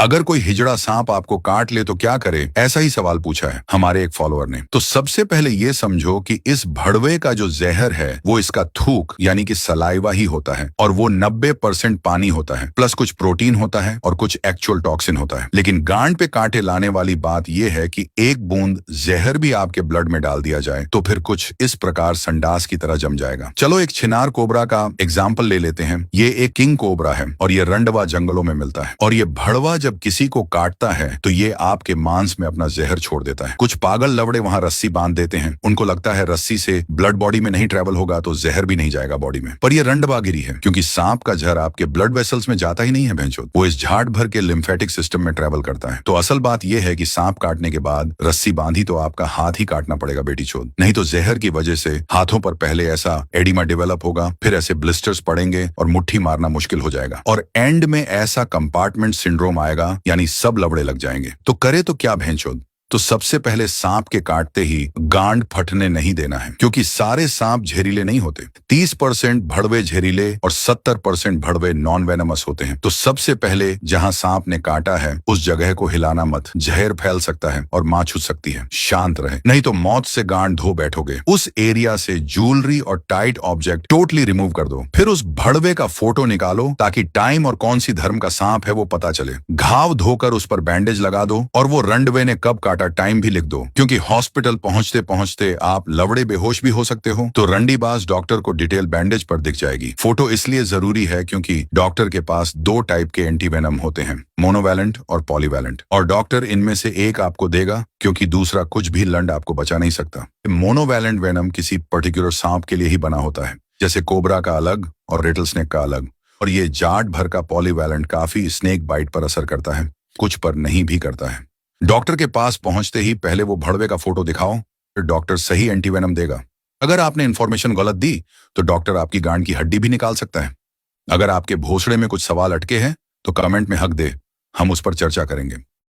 अगर कोई हिजड़ा सांप आपको काट ले तो क्या करे, ऐसा ही सवाल पूछा है हमारे एक फॉलोअर ने। तो सबसे पहले ये समझो कि इस भड़वे का जो जहर है वो इसका थूक यानी कि सलाइवा ही होता है, और वो 90% पानी होता है, प्लस कुछ प्रोटीन होता है और कुछ एक्चुअल टॉक्सिन होता है। लेकिन गांड पे कांटे लाने वाली बात यह है कि एक बूंद जहर भी आपके ब्लड में डाल दिया जाए तो फिर कुछ इस प्रकार संडास की तरह जम जाएगा। चलो एक छिनार कोबरा का एग्जाम्पल ले लेते हैं। ये एक किंग कोबरा है और ये रंडवा जंगलों में मिलता है, और ये भड़वा जब किसी को काटता है तो ये आपके मांस में अपना जहर छोड़ देता है। कुछ पागल लवड़े वहां रस्सी बांध देते हैं, उनको लगता है रस्सी से ब्लड बॉडी में नहीं ट्रेवल होगा तो जहर भी नहीं जाएगा बॉडी में, पर ये रंडवागिरी है, क्योंकि सांप का जहर आपके ब्लड वेसल्स में जाता ही नहीं है भैंचोद, वो इस झाड़ भर के लिम्फेटिक सिस्टम में ट्रेवल करता है। तो असल बात यह है कि सांप काटने के बाद रस्सी बांधी तो आपका हाथ ही काटना पड़ेगा बेटी चोद, नहीं तो जहर की वजह से हाथों पर पहले ऐसा एडिमा डेवलप होगा, फिर ऐसे ब्लिस्टर्स पड़ेंगे और मुट्ठी मारना मुश्किल हो जाएगा, और एंड में ऐसा कंपार्टमेंट सिंड्रोम आएगा, यानी सब लवड़े लग जाएंगे। तो करे तो क्या भैंचोद? तो सबसे पहले सांप के काटते ही गांड फटने नहीं देना है, क्योंकि सारे सांप जहरीले नहीं होते। 30% भड़वे जहरीले और 70% भड़वे नॉन वेनमस होते हैं। तो सबसे पहले जहां सांप ने काटा है उस जगह को हिलाना मत, जहर फैल सकता है और मां छूट सकती है। शांत रहे, नहीं तो मौत से गांड धो बैठोगे। उस एरिया से ज्वेलरी और टाइट ऑब्जेक्ट टोटली रिमूव कर दो। फिर उस भड़वे का फोटो निकालो ताकि टाइम और कौन सी धर्म का सांप है वो पता चले। घाव धोकर उस पर बैंडेज लगा दो और वो रंडवे ने कब टाइम भी लिख दो, क्योंकि हॉस्पिटल पहुंचते पहुंचते आप लवड़े बेहोश भी हो सकते हो। तो रंडीबाज डॉक्टर को डिटेल बैंडेज पर दिख जाएगी। फोटो इसलिए जरूरी है क्योंकि डॉक्टर के पास 2 टाइप के एंटीवेनम होते हैं, मोनोवैलेंट और पॉलीवैलेंट, और डॉक्टर इनमें से एक आपको देगा क्योंकि दूसरा कुछ भी लंड आपको बचा नहीं सकता। मोनोवैलेंट वेनम किसी पर्टिकुलर सांप के लिए ही बना होता है, जैसे कोबरा का अलग और रेटल स्नेक का अलग, और ये जाट भर का पॉलीवैलेंट काफी स्नेक बाइट पर असर करता है, कुछ पर नहीं भी करता है। डॉक्टर के पास पहुंचते ही पहले वो भड़वे का फोटो दिखाओ, फिर डॉक्टर सही एंटीवेनम देगा। अगर आपने इन्फॉर्मेशन गलत दी तो डॉक्टर आपकी गांड की हड्डी भी निकाल सकता है। अगर आपके भोसड़े में कुछ सवाल अटके हैं तो कमेंट में हक दे, हम उस पर चर्चा करेंगे।